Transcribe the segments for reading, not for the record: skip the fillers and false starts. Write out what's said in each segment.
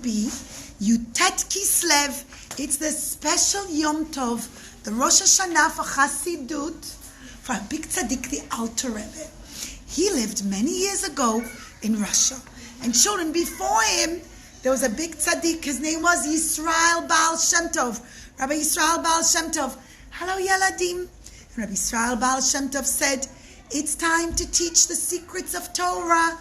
be Yud Tet Kislev. It's the special Yom Tov, the Rosh Hashanah for chassidut, for a big tzaddik, the Alter Rebbe. He lived many years ago in Russia. And children, before him, there was a big tzaddik. His name was Yisrael Baal Shem Tov. Rabbi Yisrael Baal Shem Tov. Hello, Yaladim. Rabbi Yisrael Baal Shem Tov said, it's time to teach the secrets of Torah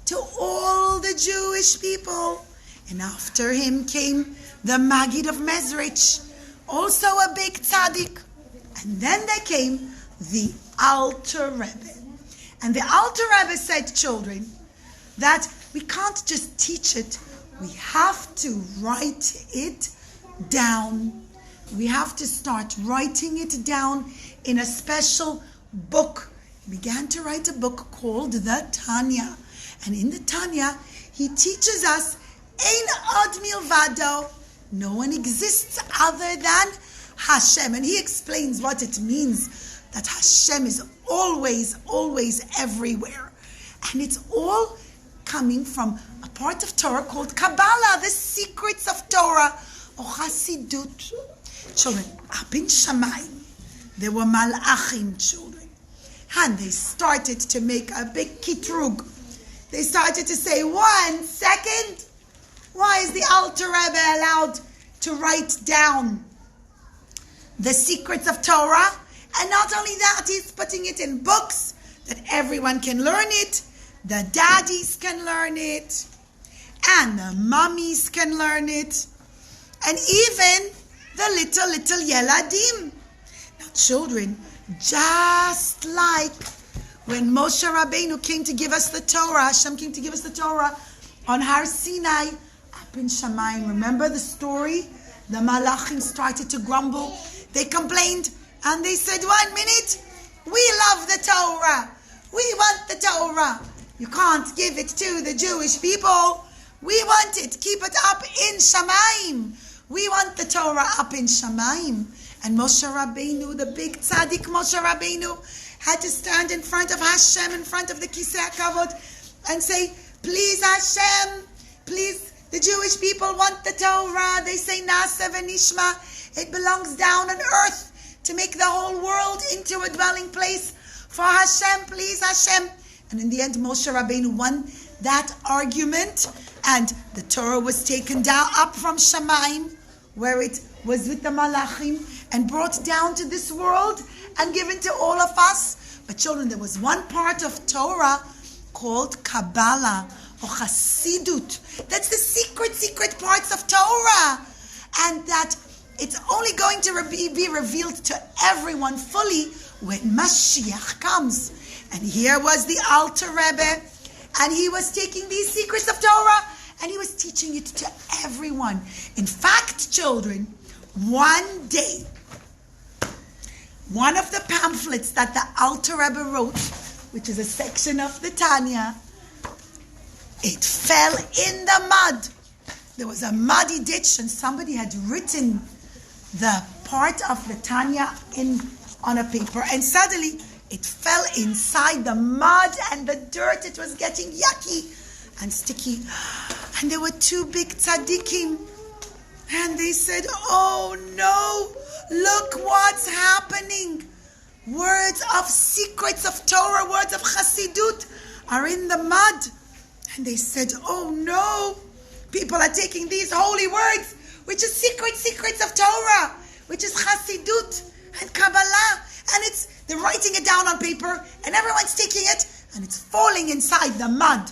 to all the Jewish people. And after him came the Maggid of Mezrich, also a big tzaddik. And then there came the Alter Rebbe. And the Alter Rebbe said, children, that we can't just teach it, we have to write it down. We have to start writing it down in a special book. He began to write a book called the Tanya. And in the Tanya, he teaches us, Ein od milvado, no one exists other than Hashem. And he explains what it means, that Hashem is always, always everywhere. And it's all coming from a part of Torah called Kabbalah, the secrets of Torah, or chassidut. Children, up in Shamayim, there were malachim, children. And they started to make a big kitrug. They started to say, 1 second, why is the Alter Rebbe allowed to write down the secrets of Torah? And not only that, he's putting it in books that everyone can learn it. The daddies can learn it. And the mummies can learn it. And even the little yeladim. Now children, just like when Moshe Rabbeinu came to give us the Torah, Hashem came to give us the Torah on Har Sinai, up in Shamayim. Remember the story? The Malachim started to grumble. They complained and they said, 1 minute, we love the Torah. We want the Torah. You can't give it to the Jewish people. We want it. Keep it up in Shamayim. We want the Torah up in Shamayim. And Moshe Rabbeinu, the big tzaddik Moshe Rabbeinu, had to stand in front of Hashem, in front of the Kisei HaKavod, and say, please Hashem, please, the Jewish people want the Torah. They say, Nasa v'nishma. It belongs down on earth to make the whole world into a dwelling place for Hashem, please Hashem. And in the end, Moshe Rabbeinu won that argument, and the Torah was taken down up from Shamayim, where it was with the Malachim, and brought down to this world and given to all of us. But children, there was one part of Torah called Kabbalah or chassidut. That's the secret parts of Torah. And that it's only going to be revealed to everyone fully when Mashiach comes. And here was the Alter Rebbe, and he was taking these secrets of Torah and he was teaching it to everyone. In fact, children, one day, one of the pamphlets that the Alter Rebbe wrote, which is a section of the Tanya, it fell in the mud. There was a muddy ditch, and somebody had written the part of the Tanya on a paper, and suddenly it fell inside the mud and the dirt. It was getting yucky and sticky. And there were 2 big tzaddikim, and they said, oh no, look what's happening. Words of secrets of Torah, words of chassidut are in the mud. And they said, oh no, people are taking these holy words, which is secrets of Torah, which is chassidut and Kabbalah, and they're writing it down on paper, and everyone's taking it, and it's falling inside the mud.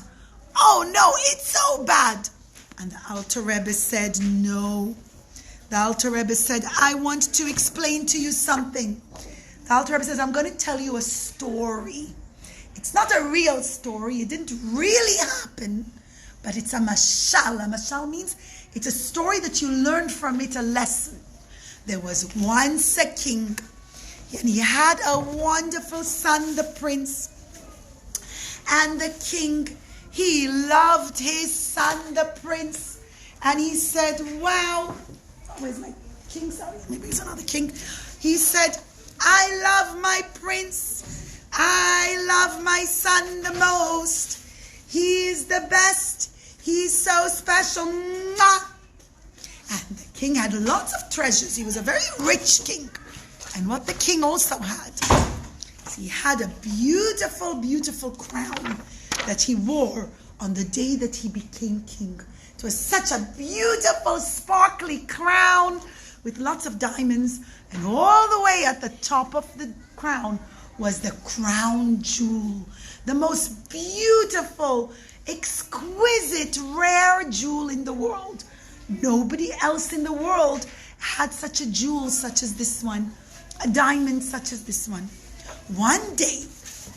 Oh no, it's so bad. And the Alter Rebbe said, no. The Alter Rebbe said, I want to explain to you something. The Alter Rebbe says, I'm going to tell you a story. It's not a real story. It didn't really happen, but it's a mashal. A mashal means it's a story that you learned from it, a lesson. There was once a king, and he had a wonderful son, the prince. And the king, he loved his son, the prince. And he said, wow, where's my king? Sorry, maybe he's another king. He said, I love my prince. I love my son the most. He is the best. He's so special. Mwah. king had lots of treasures. He was a very rich king. And what the king also had, he had a beautiful, beautiful crown that he wore on the day that he became king. It was such a beautiful, sparkly crown with lots of diamonds. And all the way at the top of the crown was the crown jewel. The most beautiful, exquisite, rare jewel in the world. Nobody else in the world had such a jewel such as this one. A diamond such as this one. One day,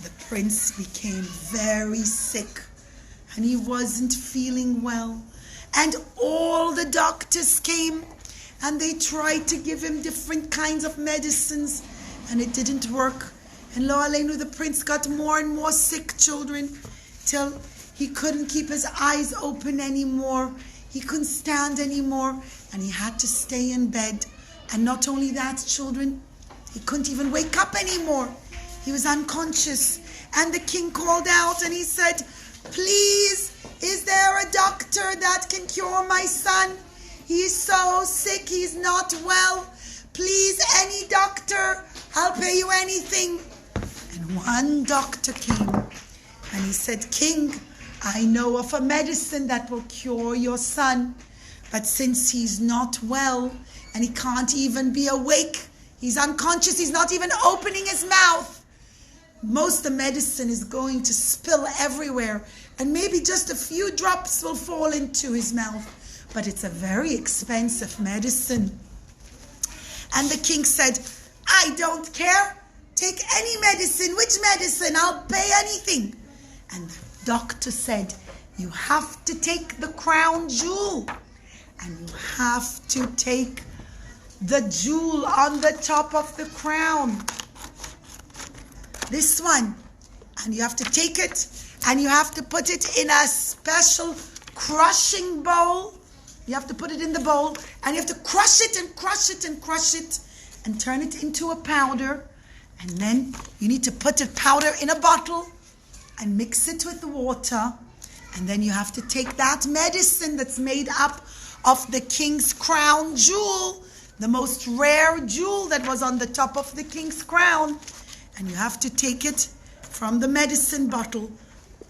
the prince became very sick. And he wasn't feeling well. And all the doctors came. And they tried to give him different kinds of medicines. And it didn't work. And lo aleinu, the prince got more and more sick, children, till he couldn't keep his eyes open anymore. He couldn't stand anymore. And he had to stay in bed. And not only that, children, he couldn't even wake up anymore. He was unconscious. And the king called out and he said, "Please, is there a doctor that can cure my son? He's so sick, he's not well. Please, any doctor, I'll pay you anything." And one doctor came and he said, "King, I know of a medicine that will cure your son. But since he's not well and he can't even be awake, he's unconscious, he's not even opening his mouth, most of the medicine is going to spill everywhere. And maybe just a few drops will fall into his mouth. But it's a very expensive medicine." And the king said, "I don't care. Take any medicine. Which medicine? I'll pay anything." And the doctor said, "You have to take the crown jewel. And you have to take the jewel on the top of the crown. This one. And you have to take it. And you have to put it in a special crushing bowl. You have to put it in the bowl. And you have to crush it and crush it and crush it. And turn it into a powder. And then you need to put the powder in a bottle. And mix it with the water. And then you have to take that medicine that's made up of the king's crown jewel. The most rare jewel that was on the top of the king's crown. And you have to take it from the medicine bottle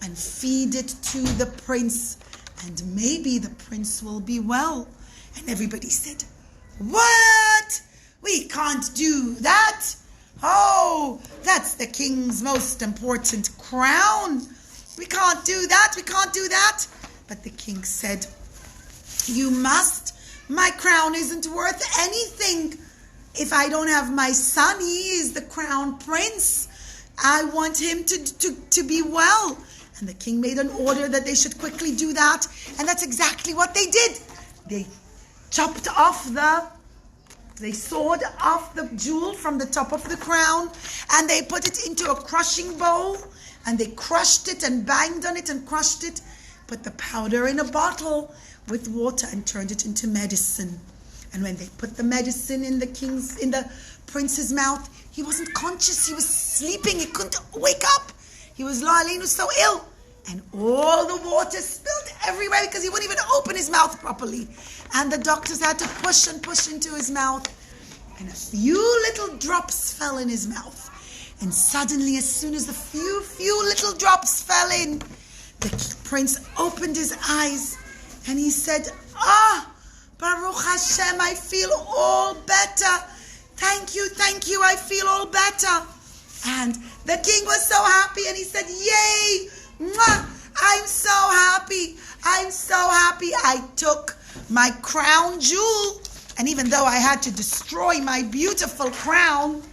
and feed it to the prince. And maybe the prince will be well." And everybody said, "What? We can't do that. Oh, that's the king's most important crown. We can't do that. We can't do that." But the king said, "You must. My crown isn't worth anything. If I don't have my son, he is the crown prince. I want him to be well." And the king made an order that they should quickly do that. And that's exactly what they did. They sawed off the jewel from the top of the crown. And they put it into a crushing bowl. And they crushed it and banged on it and crushed it. Put the powder in a bottle with water and turned it into medicine. And when they put the medicine in the prince's mouth, he wasn't conscious. He was sleeping. He couldn't wake up. He was so ill. And all the water spilled everywhere because he wouldn't even open his mouth properly. And the doctors had to push and push into his mouth. And a few little drops fell in his mouth. And suddenly, as soon as the few little drops fell in, the prince opened his eyes. And he said, Baruch Hashem, I feel all better. Thank you, I feel all better. And the king was so happy and he said, "Yay, mwah, I'm so happy. I took my crown jewel. And even though I had to destroy my beautiful crown,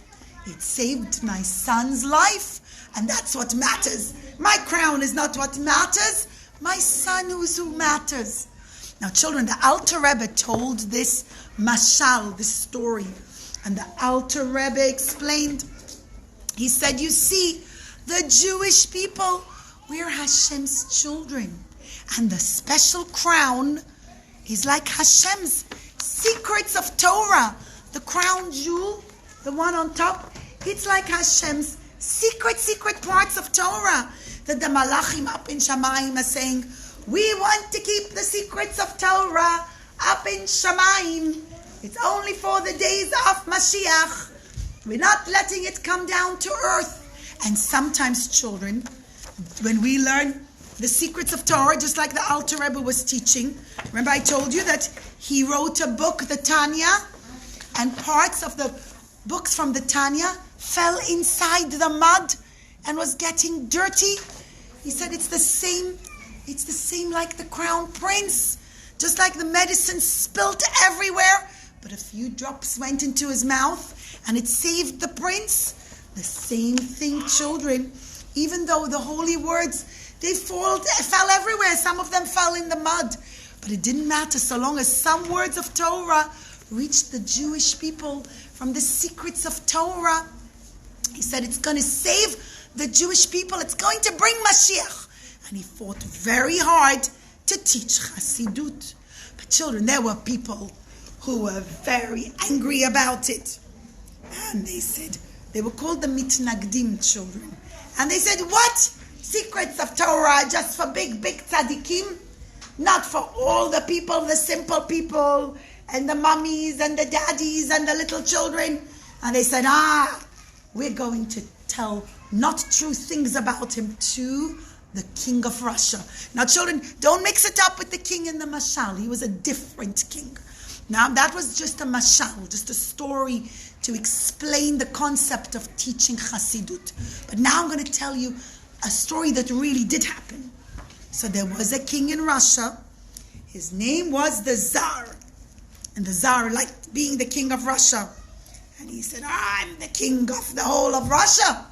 it saved my son's life. And that's what matters. My crown is not what matters. My son is who matters." Now, children, the Alter Rebbe told this mashal, this story. And the Alter Rebbe explained. He said, "You see, the Jewish people, we're Hashem's children. And the special crown is like Hashem's secrets of Torah. The crown jewel, the one on top, it's like Hashem's secret parts of Torah. That the Malachim up in Shamayim are saying, we want to keep the secrets of Torah up in min shamayim. It's only for the days of Mashiach. We're not letting it come down to earth. And sometimes, children, when we learn the secrets of Torah, just like the Alter Rebbe was teaching, remember I told you that he wrote a book, the Tanya, and parts of the books from the Tanya fell inside the mud and was getting dirty. He said it's the same like the crown prince, just like the medicine spilt everywhere, but a few drops went into his mouth and it saved the prince. The same thing, children. Even though the holy words, they fell everywhere. Some of them fell in the mud. But it didn't matter so long as some words of Torah reached the Jewish people from the secrets of Torah. He said it's going to save the Jewish people. It's going to bring Mashiach. And he fought very hard to teach chassidut. But children, there were people who were very angry about it. And they said, they were called the mitnagdim, children. And they said, what? Secrets of Torah just for big tzaddikim? Not for all the people, the simple people, and the mummies, and the daddies, and the little children. And they said, we're going to tell not true things about him to the king of Russia. Now, children, don't mix it up with the king in the mashal. He was a different king. Now, that was just a mashal, just a story to explain the concept of teaching chassidut. But now I'm going to tell you a story that really did happen. So there was a king in Russia. His name was the Tsar. And the Tsar liked being the king of Russia. And he said, I'm the king of the whole of Russia.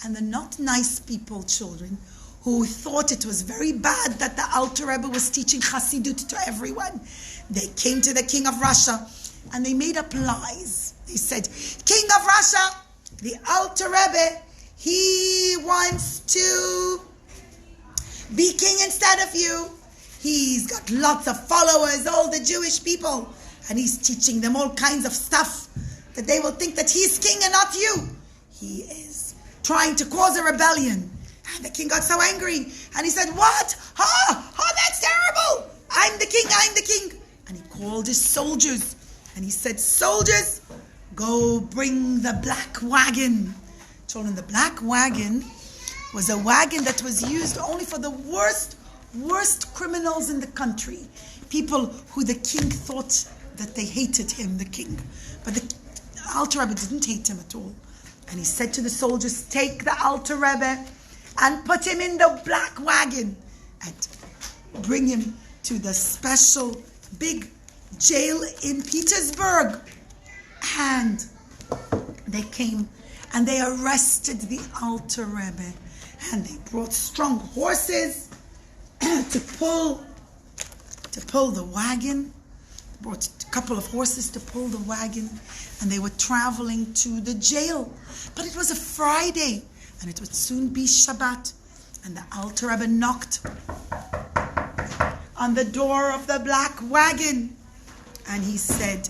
And the not nice people, children, who thought it was very bad that the Alter Rebbe was teaching chassidut to everyone, they came to the king of Russia and they made up lies. They said, King of Russia, the Alter Rebbe, he wants to be king instead of you. He's got lots of followers, all the Jewish people, and he's teaching them all kinds of stuff that they will think that he's king and not you. He is trying to cause a rebellion. And the king got so angry, and he said, what? Oh, that's terrible. I'm the king. And he called his soldiers, and he said, soldiers, go bring the black wagon. Children, the black wagon was a wagon that was used only for the worst criminals in the country. People who the king thought that they hated him, the king. But the Alter Rebbe didn't hate him at all. And he said to the soldiers, take the Alter Rebbe and put him in the black wagon and bring him to the special big jail in Petersburg. And they came and they arrested the Alter Rebbe, and they brought strong horses to pull the wagon. Brought a couple of horses to pull the wagon, and they were traveling to the jail. But it was a Friday, and it would soon be Shabbat, and the Alter Rebbe knocked on the door of the black wagon, and he said,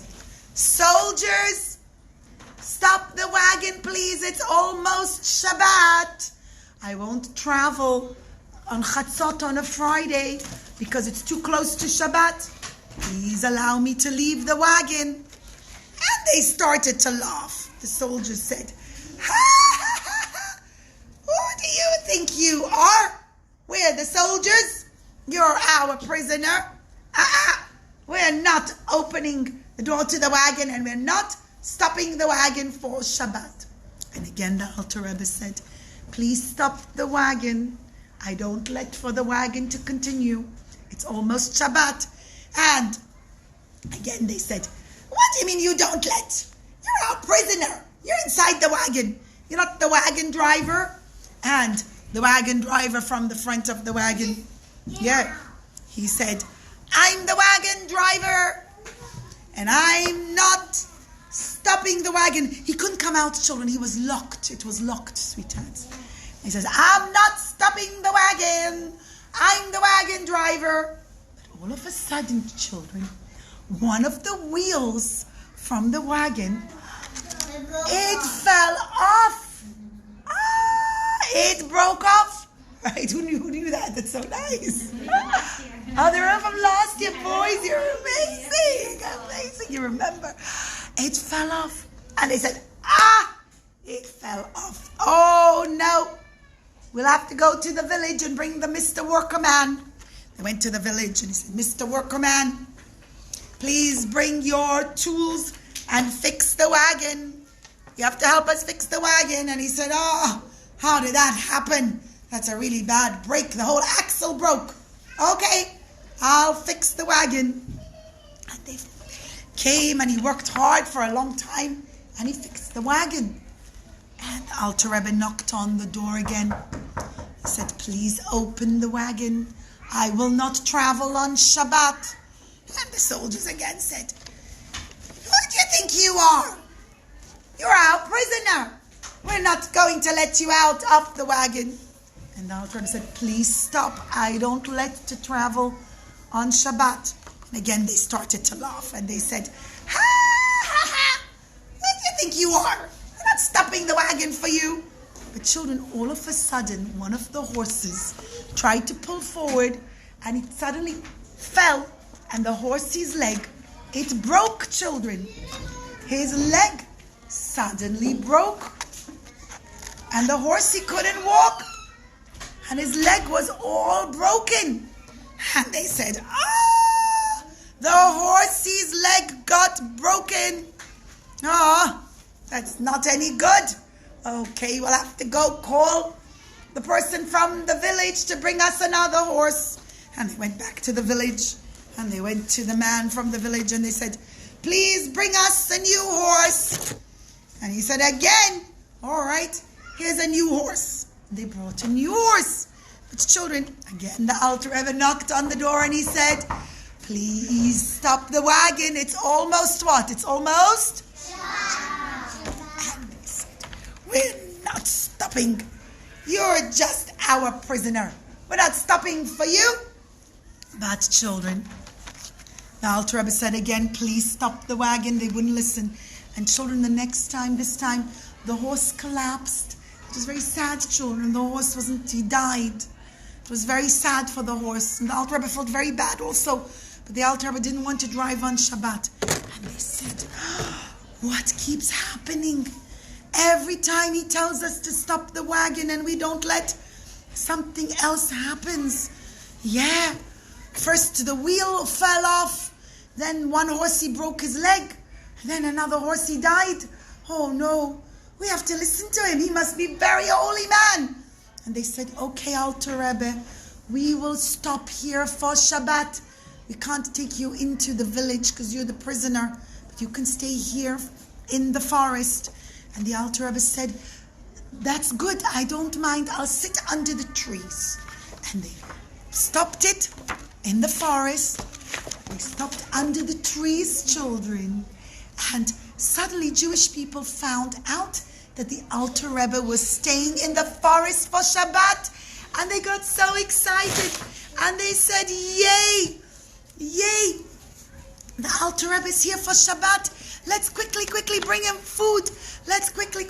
soldiers, stop the wagon, please. It's almost Shabbat. I won't travel on Chatzot on a Friday because it's too close to Shabbat. Please allow me to leave the wagon. And they started to laugh. The soldiers said, ha, ha, ha, ha. Who do you think you are? We're the soldiers. You're our prisoner. We're not opening the door to the wagon, and we're not stopping the wagon for Shabbat. And again the Alter Rebbe said, please stop the wagon. I don't let for the wagon to continue. It's almost Shabbat. And again they said, what do you mean you don't let? You're our prisoner. You're inside the wagon. You're not the wagon driver. And the wagon driver from the front of the wagon, he said, I'm the wagon driver, and I'm not stopping the wagon. He couldn't come out, children. He was locked. It was locked, sweethearts. He says, I'm not stopping the wagon. I'm the wagon driver. But all of a sudden, children, one of the wheels from the wagon, it fell off. It broke off. Right? Who knew that? That's so nice. Oh, the Rebbe from last year, boys, you're amazing. You remember? It fell off. And they said, it fell off. Oh, no. We'll have to go to the village and bring the Mr. Workerman. They went to the village and he said, Mr. Workerman, please bring your tools and fix the wagon. You have to help us fix the wagon. And he said, how did that happen? That's a really bad break. The whole axle broke. Okay, I'll fix the wagon. And they came and he worked hard for a long time and he fixed the wagon. And the Alter Rebbe knocked on the door again. He said, please open the wagon. I will not travel on Shabbat. And the soldiers again said, who do you think you are? You're our prisoner. We're not going to let you out of the wagon. And the Alter Rebbe said, please stop. I don't let to travel on Shabbat. And again they started to laugh and they said, ha, ha, ha. Who do you think you are? We're not stopping the wagon for you. But children, all of a sudden, one of the horses tried to pull forward and it suddenly fell and the horse's leg, it broke, children. His leg suddenly broke and the horsey couldn't walk and his leg was all broken. And they said, the horsey's leg got broken. That's not any good. Okay, we'll have to go call the person from the village to bring us another horse. And they went back to the village and they went to the man from the village and they said, please bring us a new horse. And he said again, all right, here's a new horse. And they brought a new horse. But children, again the Alter Rebbe knocked on the door and he said, please stop the wagon. It's almost what? It's almost? And they said, we're not stopping. You're just our prisoner. We're not stopping for you. But children, the Alter Rebbe said again, please stop the wagon. They wouldn't listen. And children, this time, the horse collapsed. It was very sad, children. The horse he died. It was very sad for the horse. And the Alter Rebbe felt very bad also. But the Alter Rebbe didn't want to drive on Shabbat. And they said, what keeps happening? Every time he tells us to stop the wagon and we don't let, something else happens. Yeah. First the wheel fell off. Then one horsey broke his leg. And then another horsey died. Oh no. We have to listen to him. He must be very holy man. And they said, okay, Alter Rebbe, we will stop here for Shabbat. We can't take you into the village because you're the prisoner. But you can stay here in the forest. And the Alter Rebbe said, that's good. I don't mind. I'll sit under the trees. And they stopped it in the forest. They stopped under the trees, children. And suddenly Jewish people found out that the Alter Rebbe was staying in the forest for Shabbat. And they got so excited. And they said, yay, yay. The Alter Rebbe is here for Shabbat. Let's quickly bring him food. Let's quickly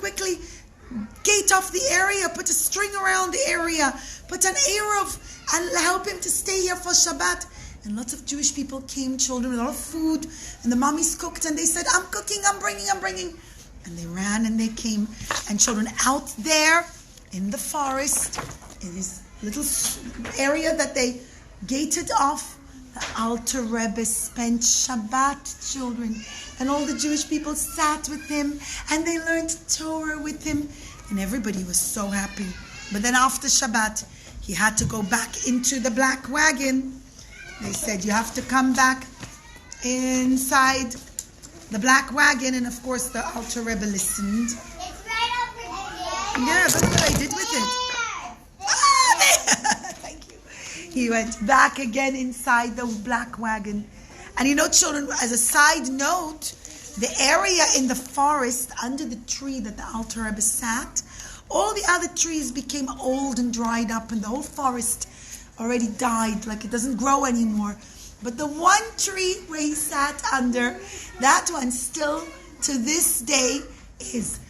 gate off the area. Put a string around the area. Put an Eruv and help him to stay here for Shabbat. And lots of Jewish people came, children, with a lot of food. And the mommies cooked and they said, I'm cooking, I'm bringing. And they ran and they came. And children, out there in the forest, in this little area that they gated off, the Alter Rebbe spent Shabbat, children. And all the Jewish people sat with him and they learned Torah with him. And everybody was so happy. But then after Shabbat, he had to go back into the black wagon. They said, you have to come back inside the black wagon. And of course, the Alter Rebbe listened. It's right over here. Yeah, that's what I did with it. Thank you. He went back again inside the black wagon. And you know, children, as a side note, the area in the forest under the tree that the Alter Rebbe sat, all the other trees became old and dried up, and the whole forest already died, like it doesn't grow anymore. But the one tree where he sat under, that one still to this day is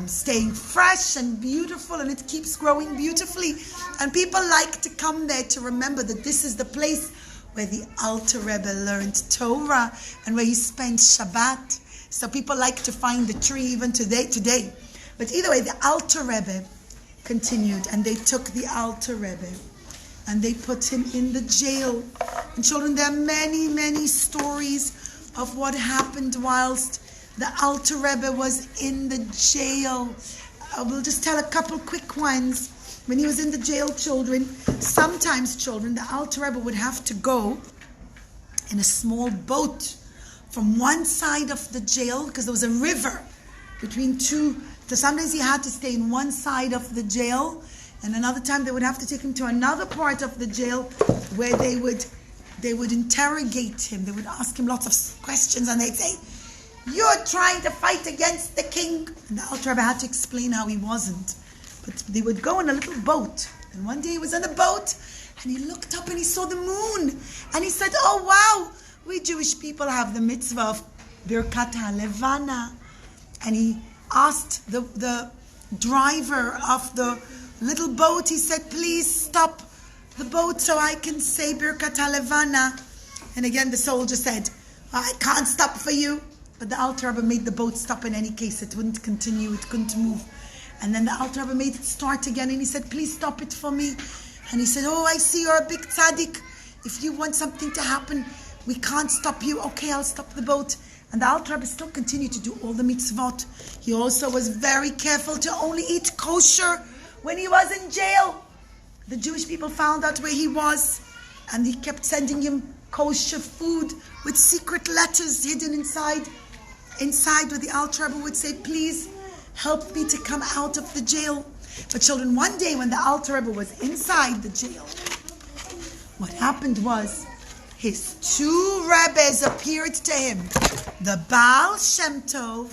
staying fresh and beautiful, and it keeps growing beautifully. And people like to come there to remember that this is the place where the Alter Rebbe learned Torah and where he spent Shabbat. So people like to find the tree even today. But either way, the Alter Rebbe continued, and they took the Alter Rebbe and they put him in the jail. And children, there are many, many stories of what happened whilst the Alter Rebbe was in the jail. We'll just tell a couple quick ones. When he was in the jail, children, sometimes children, the Alter Rebbe would have to go in a small boat from one side of the jail, because there was a river between two. So sometimes he had to stay in one side of the jail, and another time they would have to take him to another part of the jail where they would interrogate him. They would ask him lots of questions, and they'd say, "You're trying to fight against the king." And the Alter Rebbe had to explain how he wasn't. But they would go in a little boat. And one day he was on a boat, and he looked up and he saw the moon. And he said, "Oh wow, we Jewish people have the mitzvah of Birkat HaLevana." And he asked the driver of the little boat, he said, "Please stop the boat so I can say Birkat HaLevana." And again the soldier said, "I can't stop for you." But the Alter Rebbe made the boat stop in any case. It wouldn't continue, it couldn't move. And then the Alter Rebbe made it start again, and he said, "Please stop it for me." And he said, "Oh, I see you're a big tzaddik. If you want something to happen, we can't stop you. Okay, I'll stop the boat." And the Alter Rebbe still continued to do all the mitzvot. He also was very careful to only eat kosher when he was in jail. The Jewish people found out where he was, and he kept sending him kosher food with secret letters hidden inside where the Alter Rebbe would say, "Please help me to come out of the jail." But children, one day when the Alter Rebbe was inside the jail, what happened was his two Rebbes appeared to him, the Baal Shem Tov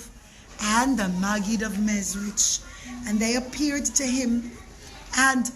and the Maggid of Mezrich. And they appeared to him, and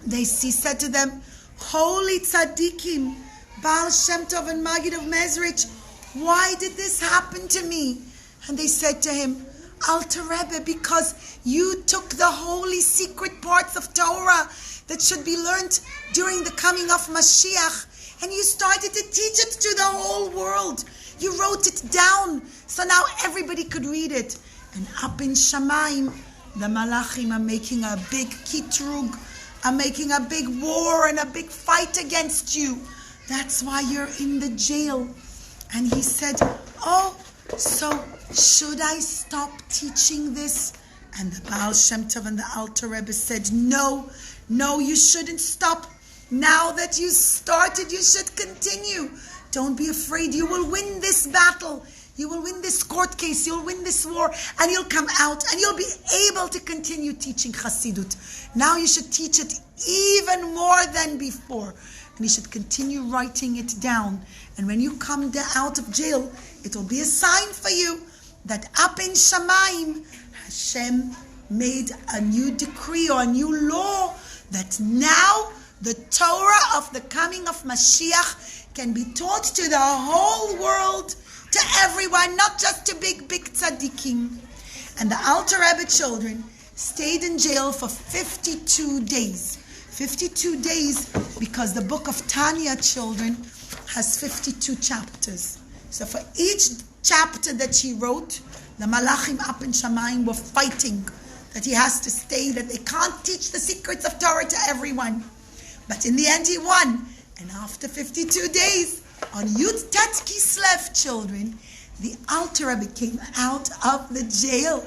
he said to them, "Holy tzaddikim, Baal Shem Tov and Maggid of Mezrich, why did this happen to me?" And they said to him, "Alter Rebbe, because you took the holy secret parts of Torah that should be learned during the coming of Mashiach, and you started to teach it to the whole world. You wrote it down, so now everybody could read it. And up in Shamayim, the Malachim are making a big kitrug, are making a big war and a big fight against you. That's why you're in the jail." And he said, "Oh, so should I stop teaching this?" And the Baal Shem Tov and the Alter Rebbe said, No, you shouldn't stop. Now that you started, you should continue. Don't be afraid. You will win this battle. You will win this court case. You'll win this war, and you'll come out, and you'll be able to continue teaching chassidut. Now you should teach it even more than before. And you should continue writing it down. And when you come out of jail, it will be a sign for you that up in Shamayim, Hashem made a new decree or a new law that now the Torah of the coming of Mashiach can be taught to the whole world, to everyone, not just to big tzaddikim." And the Alter Rebbe children stayed in jail for 52 days. 52 days because the book of Tanya, children, has 52 chapters. So for each chapter that he wrote, the Malachim up in Shamayim were fighting that he has to stay, that they can't teach the secrets of Torah to everyone. But in the end he won. And after 52 days, on Yud Tet Kislev, children, the Alter Rebbe came out of the jail.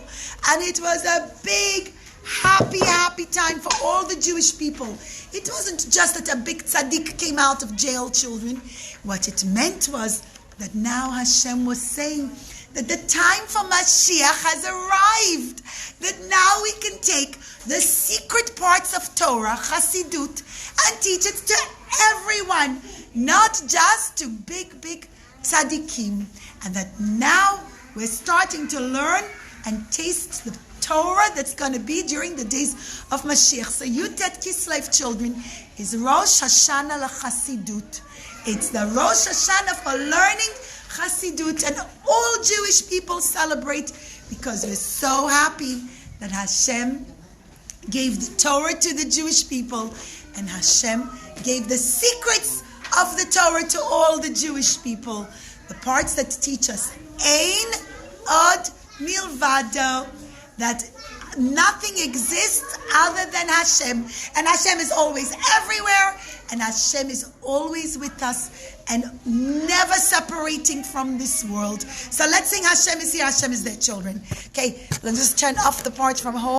And it was a big, happy time for all the Jewish people. It wasn't just that a big tzaddik came out of jail, children. What it meant was that now Hashem was saying that the time for Mashiach has arrived. That now we can take the secret parts of Torah, chassidut, and teach it to everyone, not just to big tzaddikim. And that now we're starting to learn and taste the Torah that's going to be during the days of Mashiach. So Yud Tet Kislev, children, is Rosh Hashanah l'chassidut. It's the Rosh Hashanah for learning chassidut, and all Jewish people celebrate because we're so happy that Hashem gave the Torah to the Jewish people, and Hashem gave the secrets of the Torah to all the Jewish people. The parts that teach us Ein Od Milvado, that nothing exists other than Hashem. And Hashem is always everywhere, and Hashem is always with us and never separating from this world. So let's sing Hashem is here, Hashem is there, children. Okay, let's just turn off the part from home.